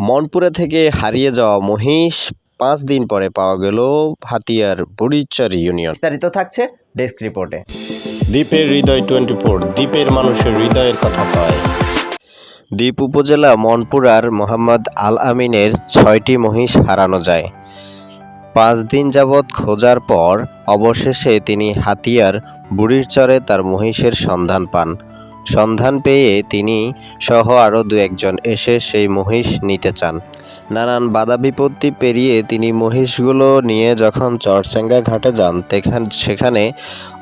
মনপুরা থেকে হারিয়ে যাওয়া মহিষ ৫ দিন পরে পাওয়া গেল হাতিয়ার বুড়িচর ইউনিয়ন। বিস্তারিত থাকছে ডেস্ক রিপোর্টে। দ্বীপের হৃদয় 24, দ্বীপের মানুষের হৃদয়ের কথা কয়। দ্বীপ উপজেলা মনপুরার মোহাম্মদ আল আমিনের ৬টি মহিষ হারানো যায়। ৫ দিন যাবৎ খোঁজার পর অবশেষে তিনি হাতিয়ার বুড়িচরে তার মহিষের সন্ধান পান। সন্ধান পেয়ে তিনি সহ আরও ২-১জন এসে সেই মহিষ নিতে চান। নানান বাধা বিপত্তি পেরিয়ে তিনি মহিষগুলো নিয়ে যখন চরচেঙ্গা ঘাটে যান সেখানে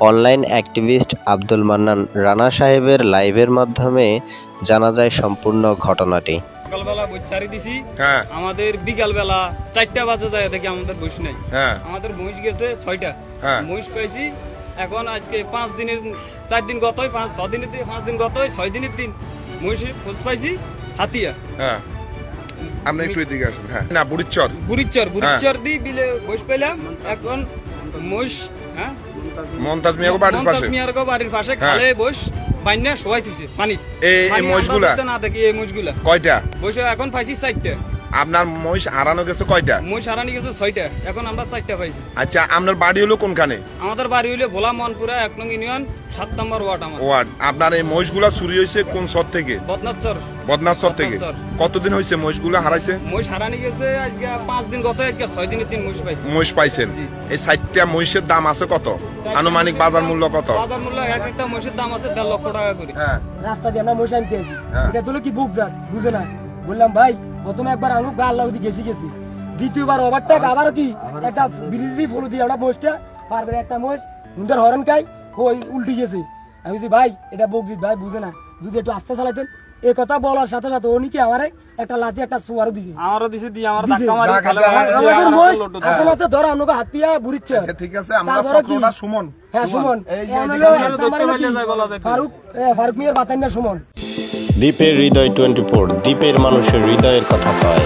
অনলাইন অ্যাক্টিভিস্ট আব্দুল মান্নান রানা সাহেবের লাইভের মাধ্যমে জানা যায় সম্পূর্ণ ঘটনাটি। সকালবেলা বই ছাড়ি দিছি, আমাদের বিকালবেলা ৪টা বাজে যায় দেখি আমাদের বইস নাই। আমাদের মহিষ গেছে ৬টা, মহিষ পাইছি। এখন আজকে ৫ দিনের ৪ দিন গত হয়, ৬ দিনের দিন ৫ দিন গত হয়, ৬ দিনের দিন মহিষের খোঁজ পাইছি হাতিয়া। আমরা একটু এদিকে আসুন। না বুড়িচর দি বিলে বইস পেলাম। এখন মহিষ মমতাজ মিয়ার বাড়ির পাশে খালে বইস বাইনা শোয়াই দিছে পানি। এই মহিষগুলা না দেখি এই মহিষগুলা কয়টা? বইস এখন পাইছি ৪টা। আপনার মহিষ হারানো গেছে কয়টা? মহিষ হারানো গেছে ৬টা, এখন আমরা ৪টা পাইছি। আচ্ছা, আপনার বাড়ি হলো কোনখানে? আমাদের বাড়ি হলো ভোলা মনপুরা ১ নং ইউনিয়ন ৭ নম্বর ওয়ার্ড। আমার ওয়ার্ড। আপনার এই মহিষগুলা চুরি হয়েছে কোন চর থেকে? বদনাচর থেকে। কতদিন হয়েছে মহিষগুলা হারাইছে? মহিষ হারানি গেছে আজকে ৫ দিন গত, আজকে ৬ দিনের দিন মহিষ পাইছেন। এই ৪টা মহিষের দাম আছে কত? আনুমানিক বাজার মূল্য কত? বাজার মূল্য একটা মহিষের দাম আছে ১.৫ লক্ষ টাকা করে। রাস্তা দিয়ে আমরা মহিষ আনতে আসি, এটা তো কি বুক যাক বুঝে না। বললাম ভাই প্রথমে একবার আঙুক গা আল্লাহ গেছি, দ্বিতীয়বার ওভারটেক, আবারও কি একটা বিরিজি ফলো দিয়ে আমরা মহিষটা পার করে একটা মহিষ হুন্ডার হরন খাই ওই উল্টি গেছে। আমি বলছি ভাই এটা বকজিৎ ভাই বুঝে না, যদি একটু আস্তে চালাতেন। এই কথা বলার সাথে সাথে উনি কি আমারে একটা লাঠি একটা সোয়ারও দিছে, আমাদের মহিষ একমাত্র ধরা আমাকে হাতিয়া বুড়িচ্ছে। ঠিক আছে, আমরা চক্রটা সুমন। সুমন ফারুক মিয়ার বাতাইনা সুমন। দ্বীপের হৃদয় 24, দ্বীপের মানুষের হৃদয়ের কথা কয়।